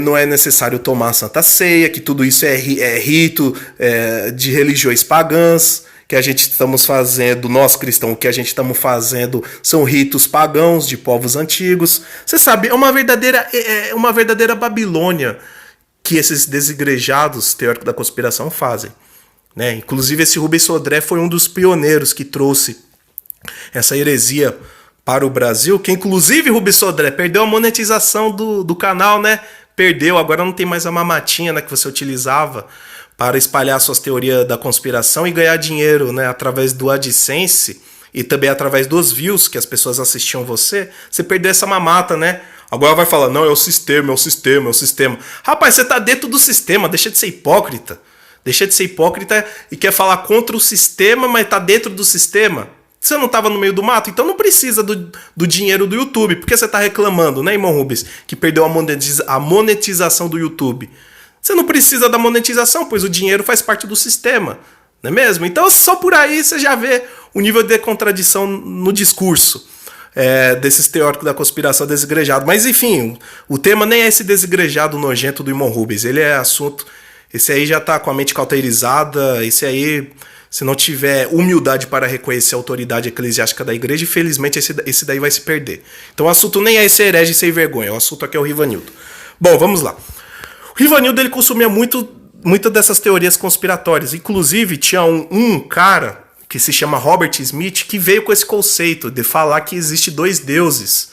não é necessário tomar a Santa Ceia, que tudo isso é rito de religiões pagãs, que a gente estamos fazendo, nós cristãos, o que a gente estamos fazendo são ritos pagãos de povos antigos. Você sabe, é uma verdadeira Babilônia que esses desigrejados teóricos da conspiração fazem. Né? Inclusive esse Rubens Sodré foi um dos pioneiros que trouxe essa heresia para o Brasil, que inclusive Rubens Sodré perdeu a monetização do canal, né? Perdeu, agora não tem mais a mamatinha, né, que você utilizava para espalhar suas teorias da conspiração e ganhar dinheiro, né, através do AdSense e também através dos views que as pessoas assistiam você. Você perdeu essa mamata, né? Agora vai falar, não, é o sistema. Rapaz, você tá dentro do sistema, deixa de ser hipócrita. Deixa de ser hipócrita e quer falar contra o sistema, mas tá dentro do sistema. Você não estava no meio do mato? Então não precisa do dinheiro do YouTube. Por que você está reclamando, né, irmão Rubens? Que perdeu a monetização do YouTube. Você não precisa da monetização, pois o dinheiro faz parte do sistema. Não é mesmo? Então só por aí você já vê o nível de contradição no discurso desses teóricos da conspiração desigrejado. Mas enfim, o tema nem é esse desigrejado nojento do irmão Rubens. Ele é assunto... Esse aí já está com a mente cauterizada. Esse aí... Se não tiver humildade para reconhecer a autoridade eclesiástica da igreja, infelizmente esse daí vai se perder. Então o assunto nem é esse herege sem vergonha, o assunto aqui é o Rivanildo. Bom, vamos lá. O Rivanildo ele consumia muitas dessas teorias conspiratórias. Inclusive tinha um cara que se chama Robert Smith que veio com esse conceito de falar que existe dois deuses.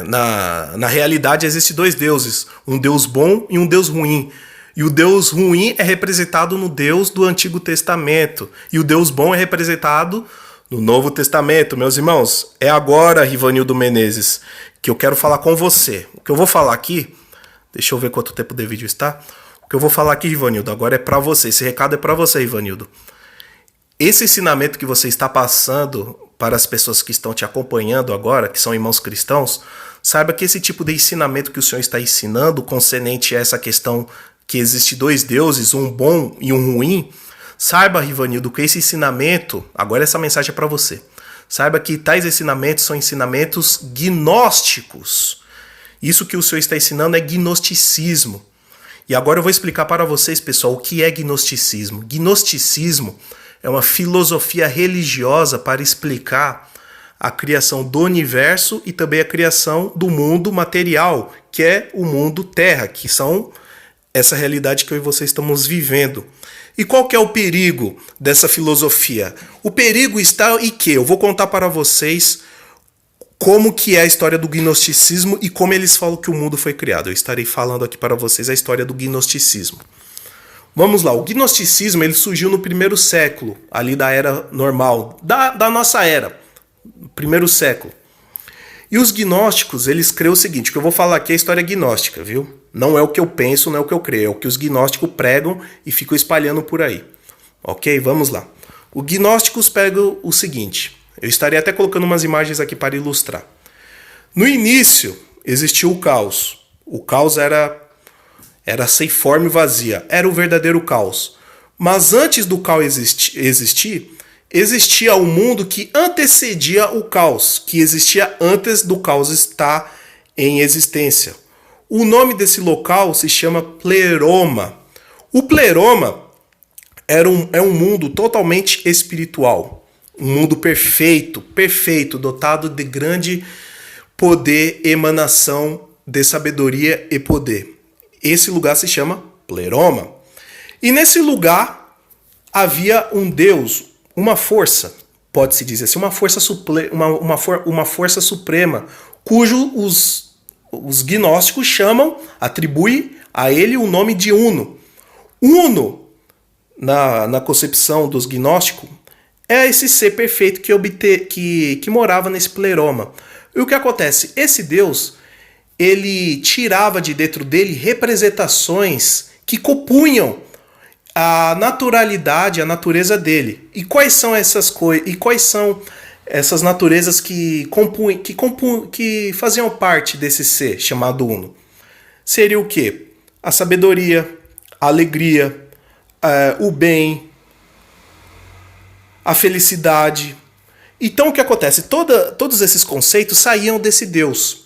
Na realidade existem dois deuses, um deus bom e um deus ruim. E o Deus ruim é representado no Deus do Antigo Testamento. E o Deus bom é representado no Novo Testamento. Meus irmãos, é agora, Rivanildo Menezes, que eu quero falar com você. O que eu vou falar aqui... Deixa eu ver quanto tempo de vídeo está. O que eu vou falar aqui, Rivanildo, agora é para você. Esse recado é para você, Rivanildo. Esse ensinamento que você está passando para as pessoas que estão te acompanhando agora, que são irmãos cristãos, saiba que esse tipo de ensinamento que o Senhor está ensinando, concernente a essa questão... que existe dois deuses, um bom e um ruim, saiba, Rivanildo, que esse ensinamento, agora essa mensagem é para você, saiba que tais ensinamentos são ensinamentos gnósticos. Isso que o Senhor está ensinando é gnosticismo. E agora eu vou explicar para vocês, pessoal, o que é gnosticismo. Gnosticismo é uma filosofia religiosa para explicar a criação do universo e também a criação do mundo material, que é o mundo terra, que são... essa realidade que eu e você estamos vivendo. E qual que é o perigo dessa filosofia? O perigo está em que? Eu vou contar para vocês como que é a história do gnosticismo e como eles falam que o mundo foi criado. Eu estarei falando aqui para vocês a história do gnosticismo. Vamos lá, o gnosticismo ele surgiu no primeiro século, ali da era normal, da nossa era, primeiro século. E os gnósticos, eles creem o seguinte, o que eu vou falar aqui é a história gnóstica, viu? Não é o que eu penso, não é o que eu creio, é o que os gnósticos pregam e ficam espalhando por aí. Ok? Vamos lá. Os gnósticos pregam o seguinte, eu estarei até colocando umas imagens aqui para ilustrar. No início, existiu o caos. O caos era sem forma e vazia, era o verdadeiro caos. Mas antes do caos existir, existia um mundo que antecedia o caos, que existia antes do caos estar em existência. O nome desse local se chama Pleroma. O Pleroma é um mundo totalmente espiritual, um mundo perfeito, dotado de grande poder, emanação de sabedoria e poder. Esse lugar se chama Pleroma. E nesse lugar havia um Deus, uma força, pode-se dizer assim, uma força suprema, cujo os gnósticos atribuem a ele o nome de Uno. Uno, na concepção dos gnósticos, é esse ser perfeito que morava nesse Pleroma. E o que acontece? Esse Deus, ele tirava de dentro dele representações que compunham a naturalidade, a natureza dele. E quais são essas coisas? E quais são essas naturezas que faziam parte desse ser chamado Uno? Seria o quê? A sabedoria, a alegria, o bem, a felicidade. Então o que acontece? Todos esses conceitos saíam desse Deus.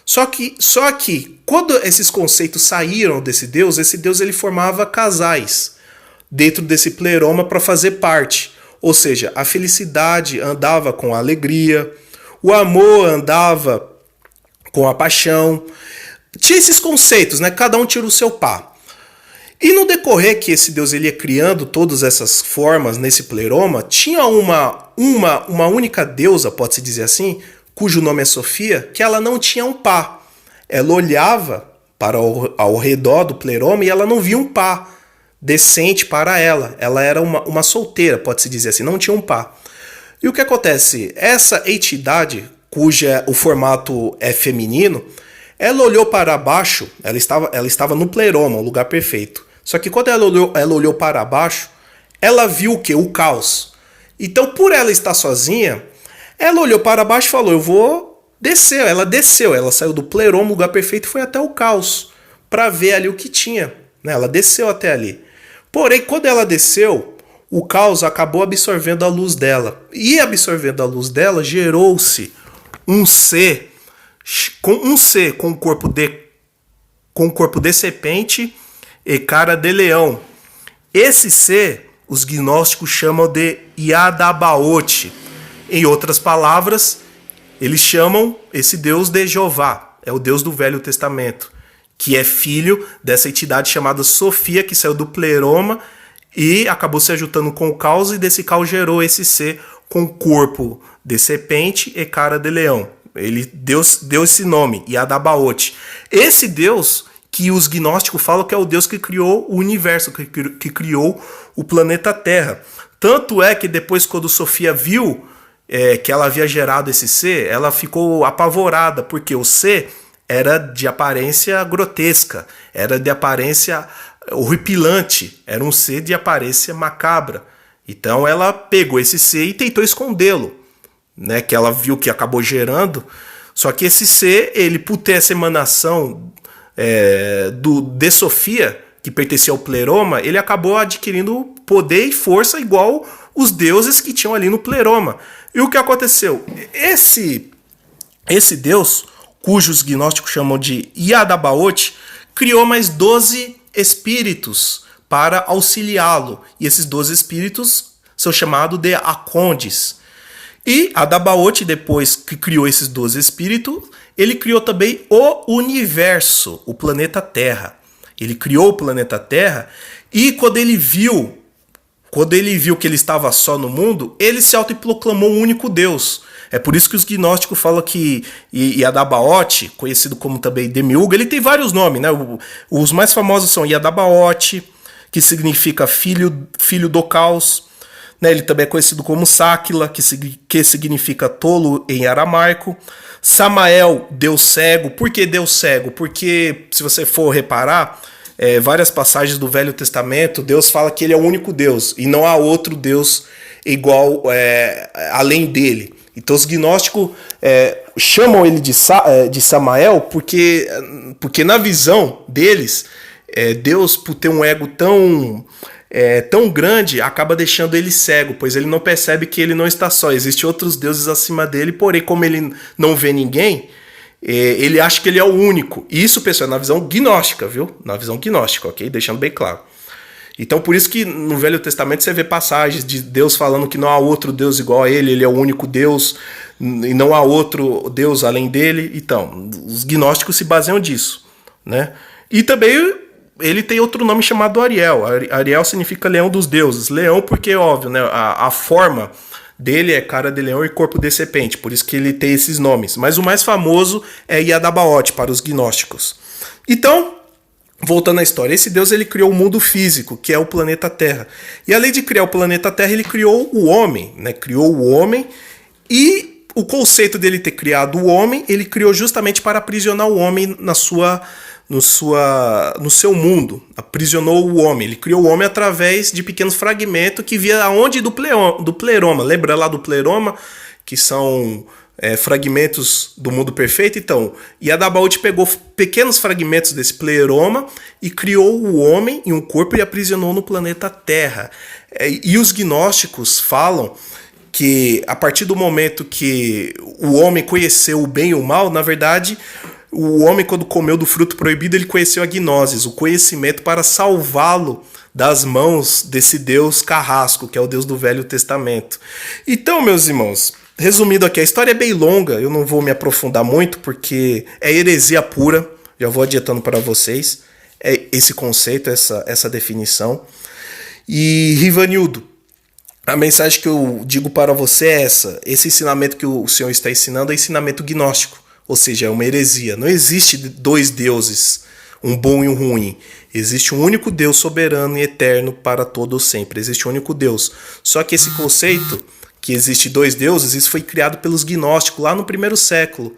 Só que quando esses conceitos saíram desse Deus, esse Deus ele formava casais dentro desse Pleroma para fazer parte. Ou seja, a felicidade andava com a alegria, o amor andava com a paixão. Tinha esses conceitos, né? Cada um tira o seu pá. E no decorrer que esse Deus ele ia criando todas essas formas nesse Pleroma, tinha uma única deusa, pode-se dizer assim, cujo nome é Sofia, que ela não tinha um pá. Ela olhava ao redor do Pleroma e ela não via um pá decente para ela. Ela era uma solteira, pode-se dizer assim, não tinha um pá. E o que acontece? Essa entidade, o formato é feminino, ela olhou para baixo, ela estava no Pleroma, um lugar perfeito. Só que quando ela olhou para baixo, ela viu o quê? O caos. Então, por ela estar sozinha, ela olhou para baixo e falou, eu vou descer. Ela desceu, ela saiu do Pleroma, lugar perfeito, e foi até o caos, para ver ali o que tinha. Ela desceu até ali. Porém, quando ela desceu, o caos acabou absorvendo a luz dela. E absorvendo a luz dela, gerou-se um ser com corpo de serpente e cara de leão. Esse ser, os gnósticos chamam de Yadabaoth. Em outras palavras, eles chamam esse Deus de Jeová. É o Deus do Velho Testamento, que é filho dessa entidade chamada Sofia, que saiu do Pleroma e acabou se juntando com o caos, e desse caos gerou esse ser com corpo de serpente e cara de leão. Ele deu esse nome, Yadabaoth. Esse Deus que os gnósticos falam que é o Deus que criou o universo, que criou o planeta Terra. Tanto é que depois, quando Sofia viu que ela havia gerado esse ser, ela ficou apavorada, porque o ser era de aparência grotesca, era de aparência horripilante, era um ser de aparência macabra. Então ela pegou esse ser e tentou escondê-lo, né, que ela viu que acabou gerando. Só que esse ser, ele, por ter essa emanação de Sofia, que pertencia ao Pleroma, ele acabou adquirindo poder e força igual os deuses que tinham ali no Pleroma. E o que aconteceu? Esse Deus, cujos gnósticos chamam de Yadabaoth, criou mais 12 espíritos para auxiliá-lo. E esses 12 espíritos são chamados de Acondes. E Yadabaoth, depois que criou esses 12 espíritos, ele criou também o universo, o planeta Terra. Ele criou o planeta Terra e quando ele viu que ele estava só no mundo, ele se autoproclamou um único Deus. É por isso que os gnósticos falam que Yadabaoth, conhecido como também Demiurgo, ele tem vários nomes, né? Os mais famosos são Yadabaoth, que significa filho do caos. Né? Ele também é conhecido como Sáquila, que significa tolo em aramaico. Samael, Deus cego. Por que Deus cego? Porque, se você for reparar, várias passagens do Velho Testamento, Deus fala que ele é o único Deus e não há outro Deus igual além dele. Então os gnósticos chamam ele de Samael porque na visão deles, Deus, por ter um ego tão tão grande acaba deixando ele cego, pois ele não percebe que ele não está só. Existem outros deuses acima dele, porém, como ele não vê ninguém, ele acha que ele é o único. Isso, pessoal, é na visão gnóstica, viu? Na visão gnóstica, ok? Deixando bem claro. Então, por isso que no Velho Testamento você vê passagens de Deus falando que não há outro Deus igual a ele é o único Deus e não há outro Deus além dele. Então, os gnósticos se baseiam disso, né? E também ele tem outro nome chamado Ariel. Ariel significa leão dos deuses. Leão porque, óbvio, né? A forma dele é cara de leão e corpo de serpente, por isso que ele tem esses nomes. Mas o mais famoso é Yadabaoth para os gnósticos. Então, voltando à história, esse Deus ele criou o mundo físico, que é o planeta Terra. E além de criar o planeta Terra, ele criou o homem, né? Criou o homem e o conceito dele ter criado o homem, ele criou justamente para aprisionar o homem no seu mundo. Aprisionou o homem. Ele criou o homem através de pequenos fragmentos que via aonde do pleroma. Lembra lá do pleroma? Que são fragmentos do mundo perfeito. Então, Yadabaoth pegou pequenos fragmentos desse pleroma e criou o homem em um corpo e aprisionou no planeta Terra. E os gnósticos falam que a partir do momento que o homem conheceu o bem e o mal, na verdade, o homem, quando comeu do fruto proibido, ele conheceu a gnosis, o conhecimento para salvá-lo das mãos desse Deus carrasco, que é o Deus do Velho Testamento. Então, meus irmãos, resumindo aqui, a história é bem longa, eu não vou me aprofundar muito, porque é heresia pura, já vou adiantando para vocês, esse conceito, essa definição. E, Rivanildo, a mensagem que eu digo para você é essa: esse ensinamento que o Senhor está ensinando é ensinamento gnóstico, ou seja, é uma heresia. Não existe dois deuses, um bom e um ruim. Existe um único Deus soberano e eterno para todo sempre. Existe um único Deus. Só que esse conceito, que existe dois deuses, isso foi criado pelos gnósticos lá no primeiro século.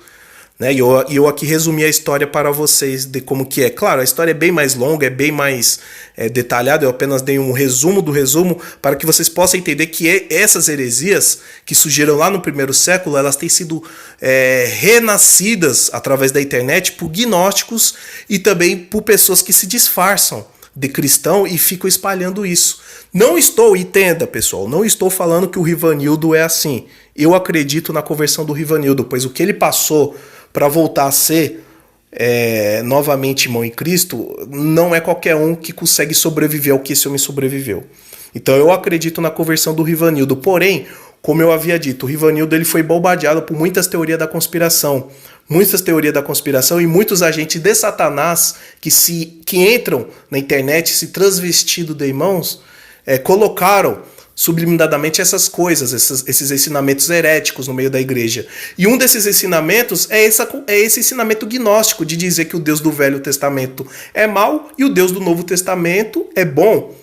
Né? E eu aqui resumi a história para vocês de como que é. Claro, a história é bem mais longa, é bem mais detalhada. Eu apenas dei um resumo do resumo para que vocês possam entender que essas heresias que surgiram lá no primeiro século, elas têm sido renascidas através da internet por gnósticos e também por pessoas que se disfarçam de cristão e ficam espalhando isso. Não estou, entenda pessoal, não estou falando que o Rivanildo é assim. Eu acredito na conversão do Rivanildo, pois o que ele passou para voltar a ser novamente irmão em Cristo, não é qualquer um que consegue sobreviver ao que esse homem sobreviveu. Então eu acredito na conversão do Rivanildo. Porém, como eu havia dito, o Rivanildo ele foi bombardeado por muitas teorias da conspiração. Muitas teorias da conspiração e muitos agentes de Satanás que entram na internet se transvestindo de irmãos, colocaram subliminadamente essas coisas, esses ensinamentos heréticos no meio da igreja. E um desses ensinamentos é esse ensinamento gnóstico, de dizer que o Deus do Velho Testamento é mau e o Deus do Novo Testamento é bom.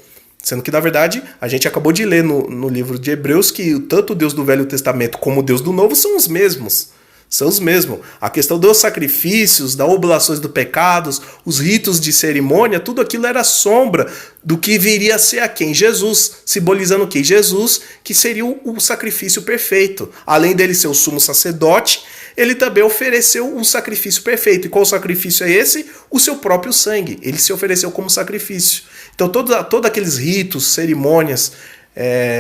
Sendo que, na verdade, a gente acabou de ler no livro de Hebreus que tanto o Deus do Velho Testamento como o Deus do Novo são os mesmos. São os mesmos. A questão dos sacrifícios, das oblações dos pecados, os ritos de cerimônia, tudo aquilo era sombra do que viria a ser a quem? Jesus, simbolizando quem? Jesus, que seria o sacrifício perfeito. Além dele ser o sumo sacerdote, ele também ofereceu um sacrifício perfeito. E qual sacrifício é esse? O seu próprio sangue. Ele se ofereceu como sacrifício. Então todos aqueles ritos, cerimônias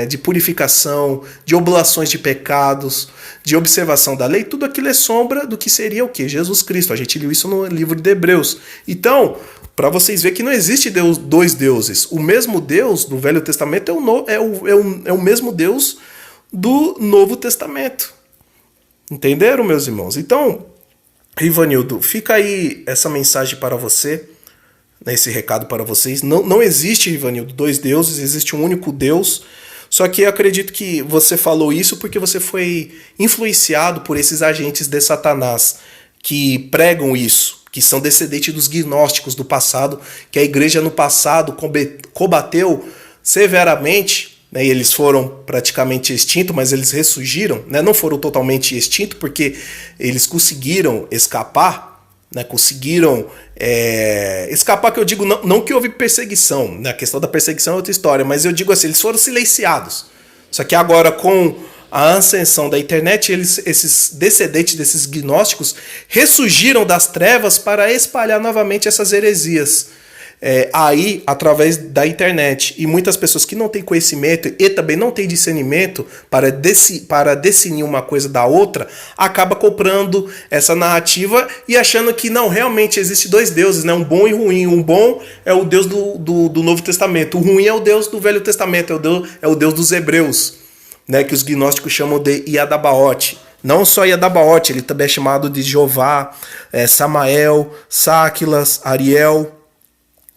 de purificação, de oblações de pecados, de observação da lei, tudo aquilo é sombra do que seria o quê? Jesus Cristo. A gente leu isso no livro de Hebreus. Então, para vocês verem que não existe dois deuses. O mesmo Deus do Velho Testamento é o mesmo Deus do Novo Testamento. Entenderam, meus irmãos? Então, Rivanildo, fica aí essa mensagem para você, esse recado para vocês. Não existe, Rivanildo, dois deuses, existe um único Deus. Só que eu acredito que você falou isso porque você foi influenciado por esses agentes de Satanás que pregam isso, que são descendentes dos gnósticos do passado, que a igreja no passado combateu severamente, né, e eles foram praticamente extintos, mas eles ressurgiram, né, não foram totalmente extintos porque eles conseguiram escapar, né, conseguiram escapar, que eu digo não que houve perseguição, né, a questão da perseguição é outra história, mas eu digo assim, eles foram silenciados. Só que agora com a ascensão da internet, esses descendentes desses gnósticos ressurgiram das trevas para espalhar novamente essas heresias. aí através da internet. E muitas pessoas que não têm conhecimento e também não têm discernimento para discernir uma coisa da outra, acaba comprando essa narrativa e achando que não, realmente existe dois deuses, né? Um bom e ruim. Um bom é o Deus do Novo Testamento. O ruim é o Deus do Velho Testamento, é o Deus dos hebreus, né? Que os gnósticos chamam de Yadabaoth. Não só Yadabaoth, ele também é chamado de Jeová, Samael, Sáquilas, Ariel.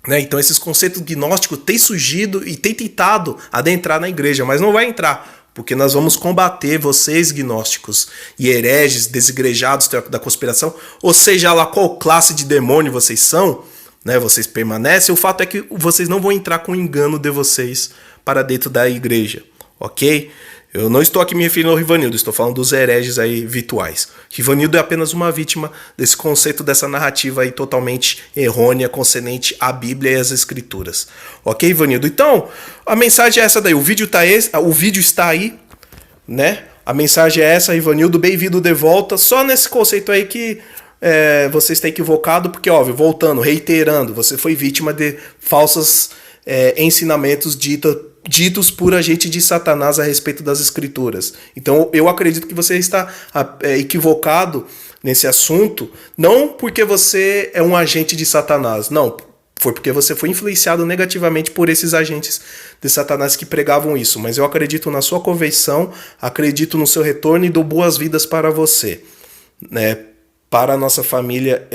Né? Então esses conceitos gnósticos têm surgido e têm tentado adentrar na igreja, mas não vai entrar, porque nós vamos combater vocês gnósticos e hereges, desigrejados da conspiração, ou seja lá qual classe de demônio vocês são, né? Vocês permanecem, o fato é que vocês não vão entrar com o engano de vocês para dentro da igreja, ok? Eu não estou aqui me referindo ao Rivanildo, estou falando dos hereges aí virtuais. Rivanildo é apenas uma vítima desse conceito, dessa narrativa aí totalmente errônea, concernente à Bíblia e às Escrituras. Ok, Rivanildo? Então, a mensagem é essa daí. O vídeo está aí, né? A mensagem é essa, Rivanildo. Bem-vindo de volta. Só nesse conceito aí que você está equivocado, porque, óbvio, voltando, reiterando, você foi vítima de falsos ensinamentos ditos por agente de Satanás a respeito das Escrituras. Então eu acredito que você está equivocado nesse assunto, não porque você é um agente de Satanás, não, foi porque você foi influenciado negativamente por esses agentes de Satanás que pregavam isso, mas eu acredito na sua conversão, acredito no seu retorno e dou boas-vindas para você, né, para a nossa família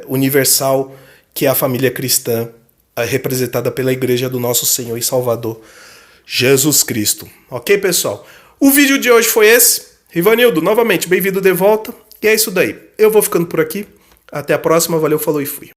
universal, que é a família cristã, representada pela Igreja do nosso Senhor e Salvador Jesus Cristo. Ok, pessoal? O vídeo de hoje foi esse. Rivanildo, novamente, bem-vindo de volta. E é isso daí. Eu vou ficando por aqui. Até a próxima. Valeu, falou e fui.